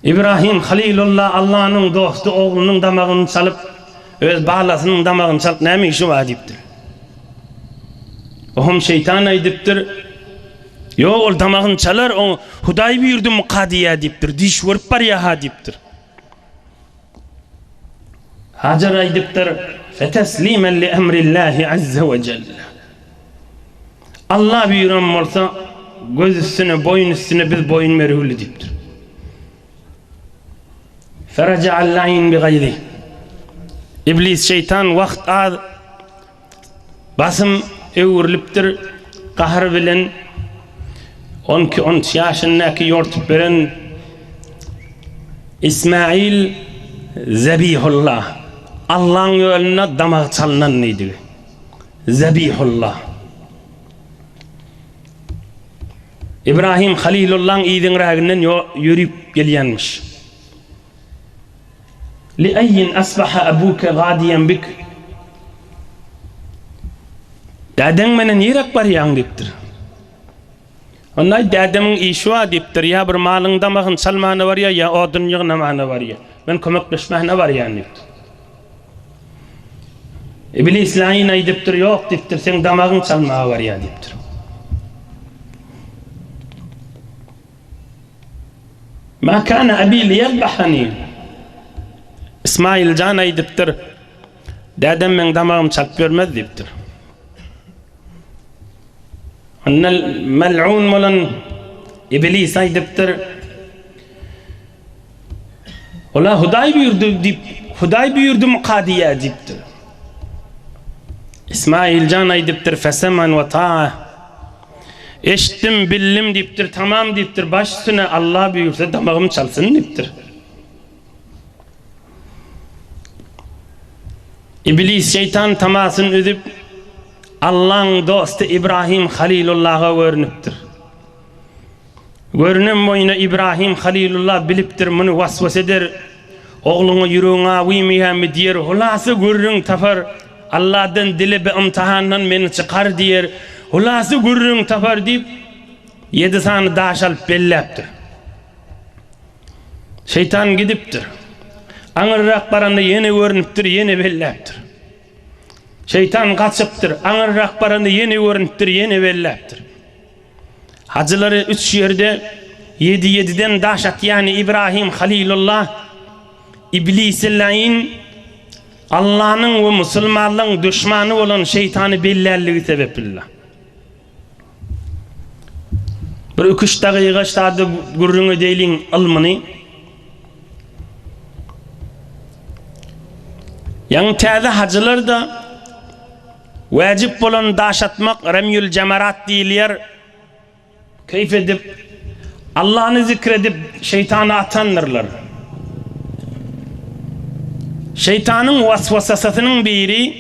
İbrahim Halilullah Allah'ın dostu oğlunun damağını çalıp öz balasının damağını çalıp näme işi var dipdir. Ohum şeytan aydiptir. Yo ol damağını çalar o Huday buyurdu mukadiye diptir. Diş vurup bar ya ha diptir. Hacer aydiptir. Feteslimen li emrillahi azze ve celle. Allah buyuran olsa göz üstüne boyun üstüne biz boyun merhulü diptir. Feraca'al la'in bi gayri. İblis şeytan vakt ad basım öwürlipdir qahr bilen 12-13 yaşındaki yortup beren İsmail Zebihullah Allah'ın yoluna damak çalınan neydi? Zebihullah. İbrahim Halilullah'ın iyidin raginden yürüyüp gelyenmiş. لأين أصبح أبوك غاديا بك Daden menen yirak bar yan diptir. Onay dademin işwa diptir ya bir malın damağın salmanı var ya o dünyanın manı var ya. Ben kömekleşmehne var yani diptir. İblis layin ay diptir yok diptir sen damağın salmağı var ya diptir. Ma kana abi liyadbahani. İsmail can ay diptir. Dadem men damağım çalıp görmez diptir. Annal mel'un molan İblis ay diptir. Ola Huday buyurdu dip. Huday buyurdu mukadiye diptir. İsmail can ay diptir. Fesemen ve ta'a. Eşittim billim diptir. Tamam diptir. Baş üstüne Allah buyursa damağım çalsın diptir. İblis şeytan tamasını ödüp Allah'ın dostu İbrahim Halilullah'a görünüptür. Görünüm boyuna İbrahim Halilullah biliptir bunu vasvas eder. Oğlunu yüreğine uymaya diyer. Hulası görürün tafar Allah'dan dili bir imtihandan beni çıkar diyer. Hulası görürün tafar deyip 7 tane daş alıp belleptir. Şeytan gidiptir. Anırrak baranda yeni görünüptür, yeni belleptir. Şeytan kaçıptır. Anırrak baranda yeni görünüptür, yeni belleptir. Hacıları 3 yerde 7-7'den daşat yani İbrahim Halilullah İblis-i lain Allah'ın ve Müslümanlığın düşmanı olan şeytanı bellerliği sebebiyle. Bir 2 dakika işte gurrunu deylin ilmini yan təze hacılar da vacip olan daş atmak remyül cemarat deyilyer. Keyif edip Allah'ını zikredip şeytanı atanırlar. Şeytanın vasvasasının biri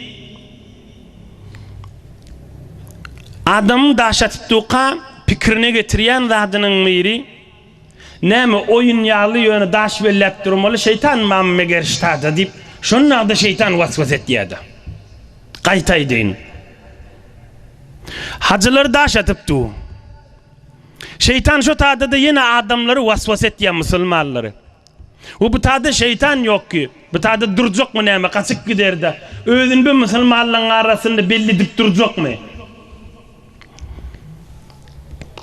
adamın daş atıptığa fikrine getiriyen zadının biri nemi oyun yağlı yönü daş bellep durmalı şeytan mamme geriştadı deyip şunlar da şeytan vasvas etti ya da. Kaytay deyin. Hacıları daş atıptı. Şeytan şu tadı da yine adamları vasvas etti ya Müslümanları. Bu tadı şeytan yok ki. Bu tadı duracak mı neyme? Kaçık gider de. Özün bir Müslümanların arasında belli dip duracak mı?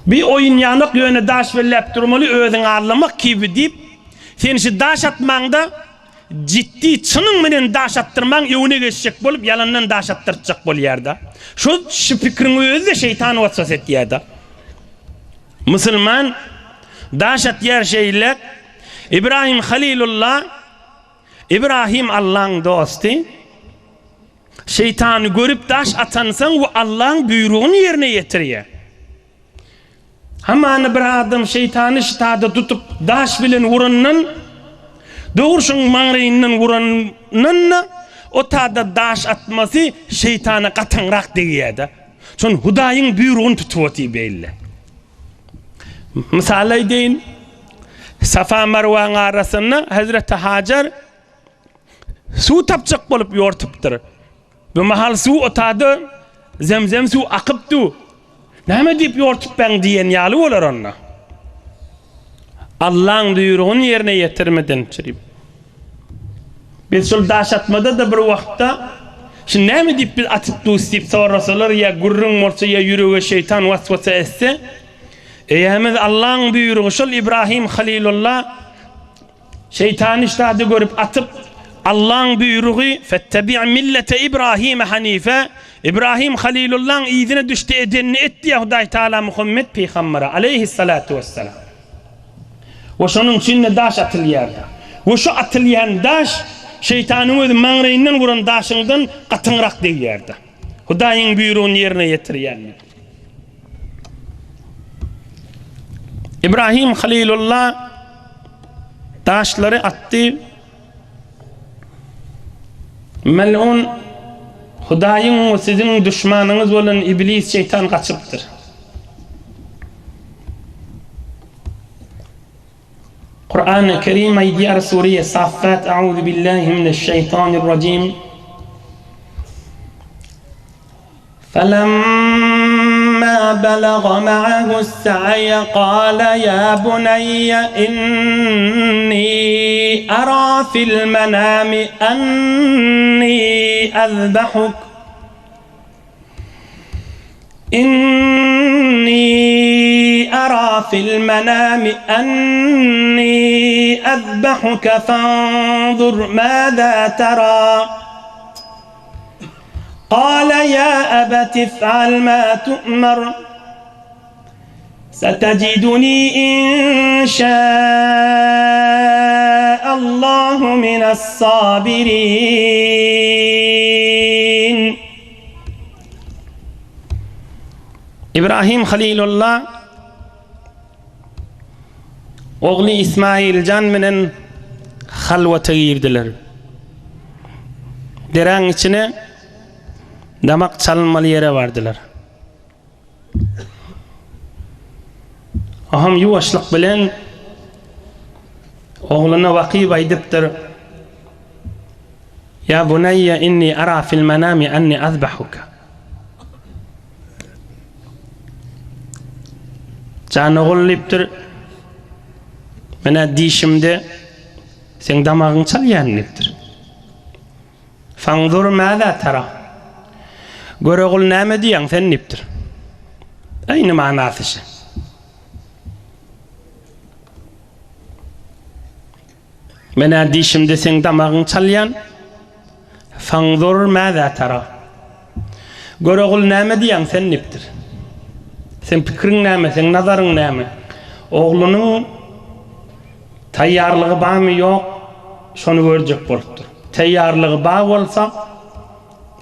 Bir oyun yanık yönü daş bellep durmalı özün ağırlamak gibi deyip sen şu daş atmanda ciddi çının menen daş attırman evine geçecek bolup yalandan daş attıracak bol yerde. Şu fikrin özü de şeytan vasvas etti ya da. Müslüman daş at yer şeyler İbrahim Halilullah İbrahim Allah'ın dostu şeytanı görüp daş atansan o Allah'ın buyruğunu yerine getiriyor. Hemen bir adam şeytanı şitada tutup daş bilen vurunun doğursun mağrayından vuranın o tada daş atması şeytana katanrak diyordu. Son Hudayın buyruğunu tutuyordu belli. Misal deyin Safa Marwa arasında Hazreti Hacer su tapacak bolup yortupdyr. Bu mahal su otadı, zemzem su akıpdy. Näme diýip yortup ben diýen ýaly bolar onda. Allah'ın buyruğunu yerine getirmeden çirip. Biz şol daşatmada da bir wagtda şu näme diýip biz atyp duýup sorasalar ya gurrun bolsa ya ýürege şeytan waswasa etse. Eýemiz Allah'ın buyruğu şol İbrahim Halilullah şeytan iştahdy görüp atyp Allah'ın buyruğu fettebi' millete İbrahim hanife. İbrahim Halilullah'ın izine düştü edenini etti ya Hudaý Taala Muhammed Peygamberi aleyhissalatu vesselam. Ve şonun içinde daş atılýardy. Ve şu atılýan daş şeytanyň öz maňraýyndan guran daşyňdan gatynrak diýýärdi. Hudaýyň buyruğunu yerine getirýän. İbrahim Halilullah daşları attı. Mel'un Hudaýyň we sizin düşmanınız bolan iblis şeytan kaçıptır. Kur'an-ı Kerim ayet Sure Saffat Euzu billahi mineşşeytanirracim. فَلَمَّا بَلَغَ مَعَهُ السَّعْيَ قَالَ يَا بُنَيَّ إِنِّي أَرَى فِي الْمَنَامِ أَنِّي أَذْبَحُكَ في المنام أني أذبحك فانظر ماذا ترى قال يا أبت افعل ما تؤمر ستجدني إن شاء الله من الصابرين. İbrahim Halilullah oğlu İsmailcan menen halwata girdiler. Deren içine damak çalınmalı yere vardılar. Aham yuvaşlık bilen oğluna vakib aydiptir. Ya bunayya inni ara fil manami anni azbahuka. Canı oğulliptir. Mena dişimde sen damağın çalyanliptir. Fanzur mâzâ tara. Göre oğul näme diýen sen niptir. Aynı manasy. Mena dişimde sen damağın çalyan. Fanzur mâzâ tara. Göre oğul näme diýen sen niptir. Sen pikiriň näme, sen nazaryň näme? Oğlunyň taýýarlygy barmy ýok, şonu görjek bolupdyr. Taýýarlygy bar bolsa,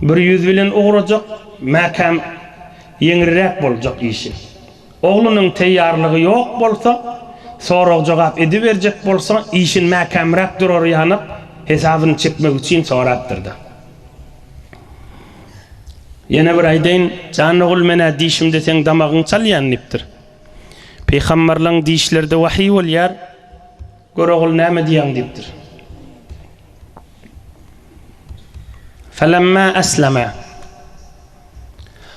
bir ýüz bilen ugrajak, mäkem ýeňirräk boljak işi. Oğlunyň taýýarlygy ýok bolsa, sorak jogap edip berjek bolsa, işin mäkemräk durar ýanyp, hesabyny çekmek üçin soratdyrdy. Yine bir aýdyn, canygul mena dişimde sen damagyň çalýanlypdyr. Peýgamberlaryň dişlerde wahy bolýar. Görogul näme diýen diýipdir. Falamma aslama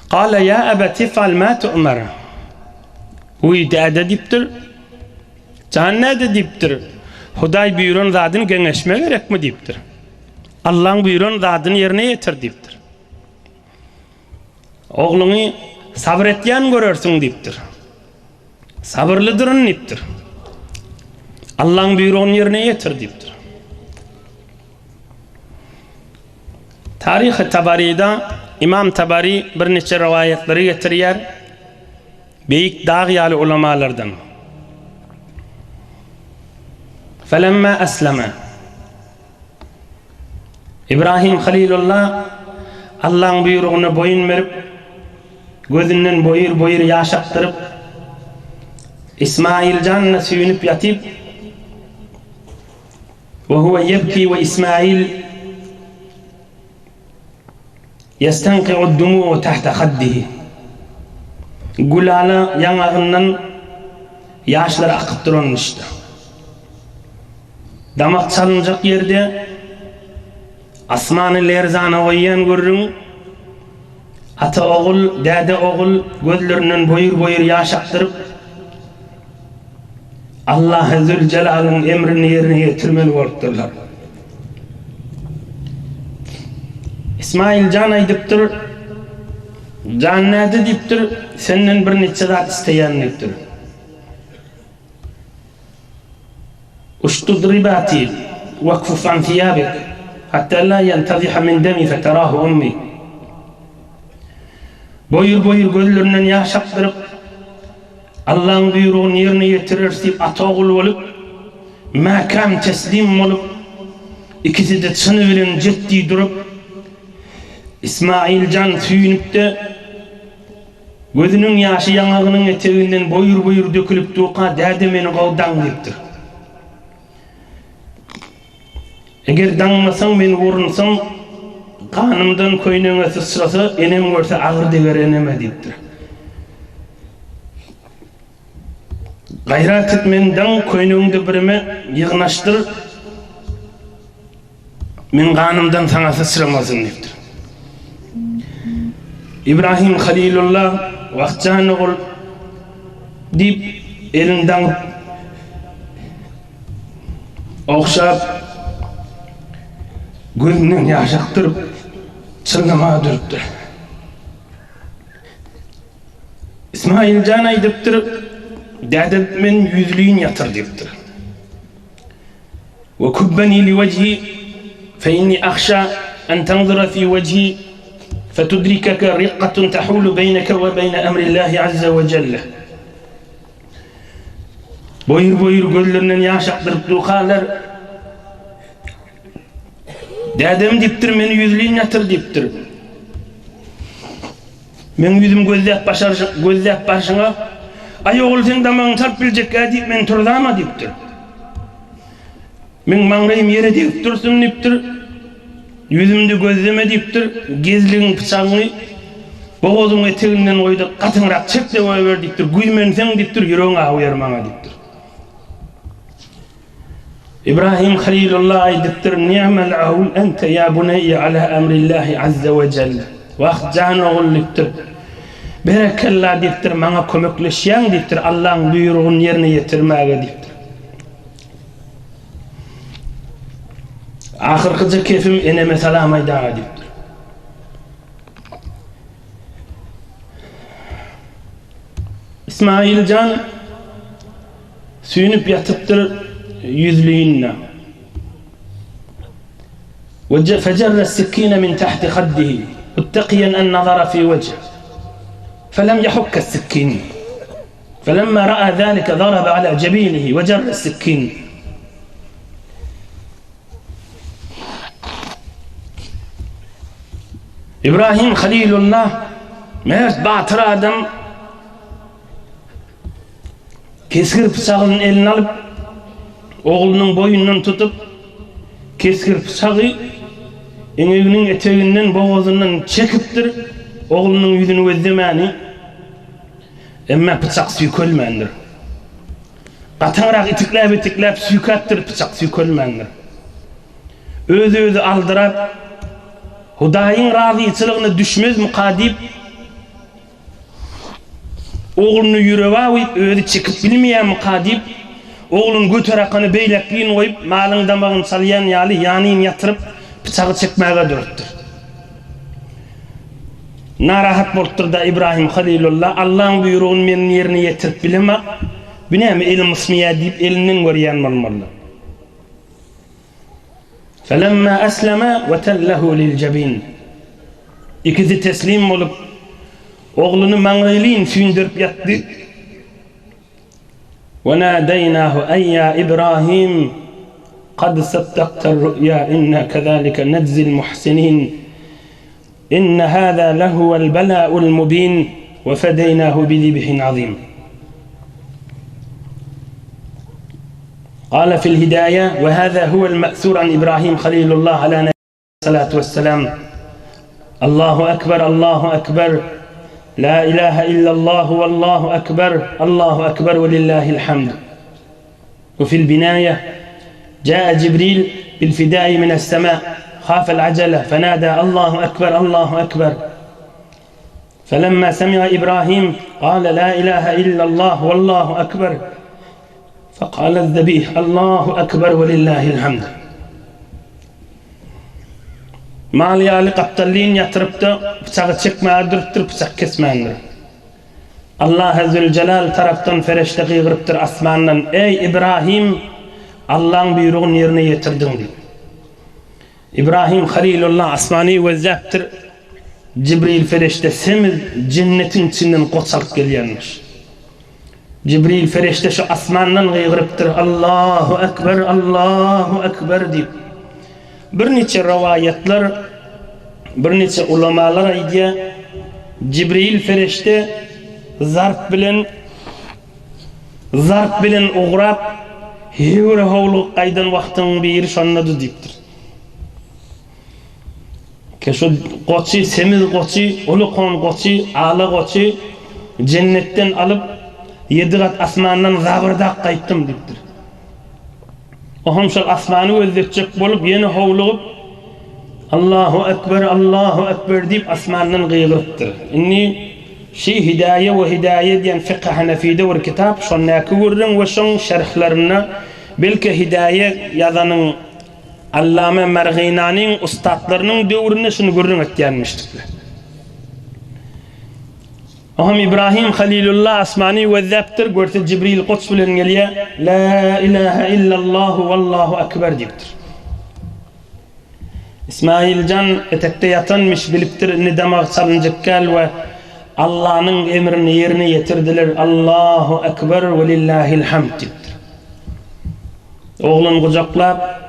qala ya abati fa'al ma tu'mar. Uýda diýipdir. Jannada diýipdir. Hudaý buyuran zadyny geňeşme gerekmi diýipdir. Allah'ın buyuran zadyny ýerine ýetir diýipdir. Oğluny sabr etýän görersiň diýipdir. Sabırlıdırın diýipdir. Allah'ın buyruğunu yerine getir diýipdir. Tarih-i Tabari'da İmam Tabari bir neçe rivayetleri getirýär. Beýik dağ ýaly ulamalardan. Felemma aslama. İbrahim Halilullah Allah'ın buyruğuna boyun verip gözünden boyur yaşattırıp İsmailcanna süýünüp ýatyp ve huve yebki ve İsmail yastanqi'u ad-dumu'u tahta khaddihi. Gulala ýanagyndan ýaşlar akyp duran işte. damak çalınacak yerde asmanı lerzana koyyan görürüm. Ata oğul, dede oğul gözlerinden boyur boyur yaş aktırıp Allah-u Zülcelal'ın emrini yerine getirmeli olurlar. İsmail can aydıptır, can neydi deyiptir, senden bir neçe zat isteyen deyiptir. Uştud ribati, vakfuf an thiyabik, hatta la yantaziha min demi feterahu ummi. Boyur boyur gözlerinden yaş aktırıp Allah'ın buyruğunu yerine getirir ata oğul olup makam teslim olup ikisi de çını bilen ciddi durup İsmail can süyünüp de gözünün yaşı yanağının eteğinden boyur boyur dökülüp duqa dede meni qavdan deyiptir. Eğer danmasan beni vurunsan kanımdan koynuna sırası enem görse ağır dever eneme deyiptir. Gayrat etmenden koynumda birime yığnaştır men kanımdan sana sıçramasın deyiptir. İbrahim Halilullah vakcan oğul deyip elinden okşap gözünden yaş aktırıp çırnamağa dürüptür. İsmail can aydıptır, dede men yüzlüğün yatır deyiptir. Ve kubbeni li vecihi fe inni akhşa en tanzira fi vecihi فتدركك رقة تحول بينك وبين أمر الله عز وجل. Boyur boyur gözlerinden yaş aktırıp dukalar dedem deyiptir, meni yüzlüğün yatır deyiptir. Men yüzüm gözlep başına ay oğul sen damağın tarp bilecek deyip men turdama deyiptir. Men mağrayım yere deyip dursun deyiptir. Yüzümde gözleme deyiptir, gezliğin bıçağını boğazın eteğinden koydu, katınrak çek de koyuver deyiptir, güymensen deyiptir, yüreğine uyarmana deyiptir. İbrahim Halilullah aydıptır, ni'mel ahul ente ya bunayya ala emrillahi azze ve celle. Vah can oğul deyiptir, berekallah deyiptir, bana kömekleşen deyiptir, Allah'ın buyruğunu yerine getirmeye deyiptir. Ahırkıca keyfim eneme salam aydağa deyiptir. İsmail can süyünüp yatıptır yüzlüğünle. فجر السكين من تحت خده متقيا النظر في وجهه فلم يحك السكين فلما رأى ذلك ضرب على جبينه وجر السكين. İbrahim Halilullah mert batır adam keskir bıçağının elini alıp oğlunun boyundan tutup keskir bıçağı eneğinin eteğinden boğazından çekiptir oğlunun yüzünü gözlemeni emme bıçak süykölmendir. Katanrak itiklep suykattır bıçak süykölmendir. Özü aldırap Hudayın razıyçılığına düşmez mukadip oğlunu yüreğe özü çıkıp bilmeyen mukadip oğlun götürakanı beylekliğini koyup malın damağını salayan yalı yanıyım yatırıp bıçağı çekmeye dörttür. Narahat bolttur da İbrahim Halilullah Allah'ın buyruğunu menin yerine getirip bilemek bünemi elim ısmıya deyip elinden görüyen olmalı. فَلَمَّا أَسْلَمَ وَتَلَّهُ لِلْجَبِينَ. İkisi teslim olup oğlunu mangayliğin sündürüp yattı. وَنَادَيْنَاهُ اَنْ يَا إِبْرَاهِيمُ قَدْ صَدَّقْتَ الرُّؤْيَا إِنَّا كَذَلِكَ نَجْزِي الْمُحْسِنِينَ إِنَّ هَذَا لَهُوَ الْبَلَاءُ الْمُبِينُ وَفَدَيْنَاهُ بِذِبْحٍ عَظِيمٍ. قال في الهداية وهذا هو المأثور عن إبراهيم خليل الله على نبيه الصلاة والسلام. الله أكبر الله أكبر لا إله إلا الله والله أكبر الله أكبر ولله الحمد. وفي البناية جاء جبريل بالفداء من السماء خاف العجلة فنادى الله أكبر الله أكبر فلما سمع إبراهيم قال لا إله إلا الله والله أكبر فقال الذبيح الله أكبر ولله الحمد. Maliyalı kaptalliğin yatırıp da bıçağı çekmeğe bıçak kesmeğindir. Allah Azze Celal taraftan fereşte kıygırıptır asmandan. Ey İbrahim, Allah'ın buyruğunu yerine getirdin diye. İbrahim Halilullah asmani vezzaptır. Cibril fereşte semiz cennetin içinden koçalıp geliyormuş. Cibril fereşte şu asmandan kıygırıptır. Allahu Ekber, Allahu Ekber deyip. Bir neçe rivayetler, bir neçe ulamalar aydiye Cibril fereşte zarf bilen uğrap hevre hovlu aydan vaktin bir şanladı deyiptir. Ke şu qoçi, semiz qoçi, ulu kon qoçi, ala qoçi cennetten alıp 7 kat asmandan zabırdak qaytdım deyiptir. Ohum şol asmanı özletecek bolup yeni hovluğup Allahu Ekber, Allahu Ekber deyip asmandan kıygırıptır. İnni hidaye ve hidaye diyen Fıkh Hanefi'de bir kitap şonnaki görürüm ve şon şerhlerine belki hidaye yazanın Allame Merginani'nin ustadlarının devrinde şunu görürüm etkilenmiştir. Ohum İbrahim Halilullah asmani ve zeptir görse Cibril Quds bilen geliye La ilahe illallah vallahu ekber deyiptir. İsmail Can etekte yatanmış biliptir ne demek çalıncakkal ve Allah'ın emrini yerine getirdiler. Allahu ekber ve lillahil hamd deyiptir. Oğlun kucaklap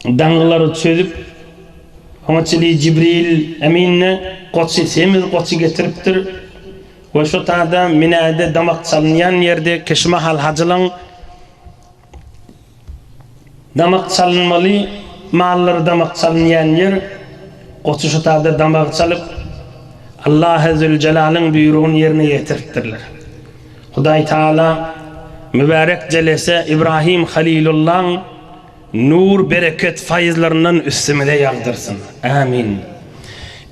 dangıları çözüp Hoçili Cibril eminne qoçi semiz qoçi getiriptir. Ve şu taada minade damak çalınyan yerde keşmahal hacılan damak çalınmalı malları damak çalınyan yer qoçi şu taada damak çalıp Allah Azze Celal'ın buyruğunu yerine getiriptirler. Huday Teala mübarek celese İbrahim Halilullah'ın nur, bereket, fayızlarından üstüme de yağdırsın. Amin.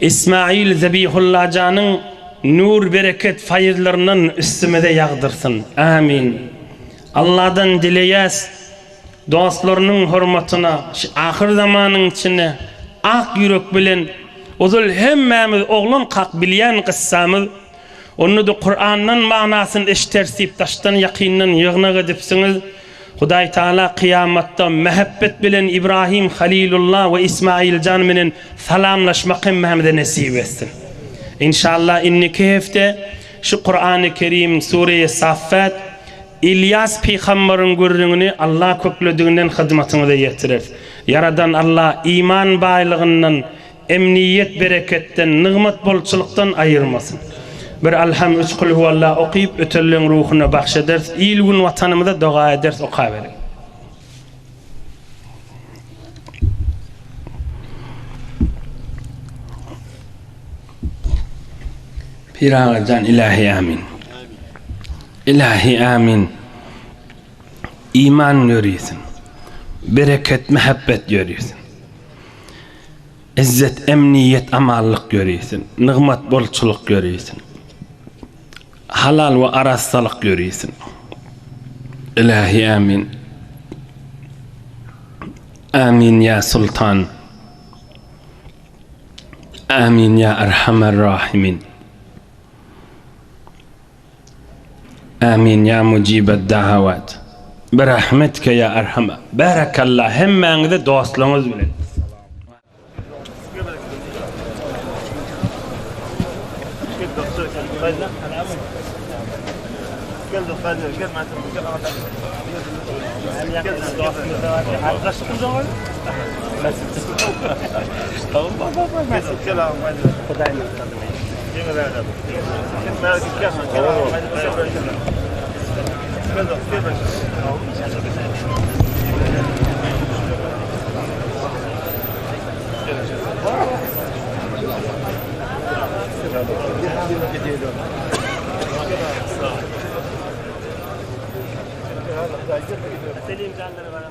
İsmail Zebihullah Can'ın nur, bereket, fayızlarından üstüme de yağdırsın. Amin. Allah'dan dileyes dostlarının hürmetine, ahir zamanın içine ak yürek bilen ozul hemmemiz oğlum kak bilyen kıssamız onu da Kur'an'ın manasını eştersip taştan yakinlen yığına gidipsiniz. Huday Teala kıyamatta mehabbet bilen İbrahim Halilullah ve İsmail Can menen salamlaşmak Mehmet'e nasip etsin. İnşallah inniki hefte şu Kur'an-ı Kerim Sure-i Saffat İlyas peygamberin görünüğünü Allah köklediğinden hizmetine de getirir. Yaradan Allah iman baylığından, emniyet bereketten, nimet bolçuluktan ayırmasın. Bir alham üç kul huvallah okuyup ötürlüğün ruhuna bahşederiz. İlgun vatanımıza dua ederiz, okuyabiliriz. Pir-i Can ilahi amin. İlahi amin. İman görüyorsun. Bereket, muhabbet görüyorsun. İzzet, emniyet, amallık görüyorsun. Nimet, bolçuluk görüyorsun. Halal ve arastalık görüyorsun. İlahi amin. Amin ya Sultan. Amin ya Erhamer Rahimin. Amin ya Mucibet Dahavat. Berahmetke ya Erhamer. Barakallah. Hemmenize dostluğunuz bile. Sağ ol. Selim canları var.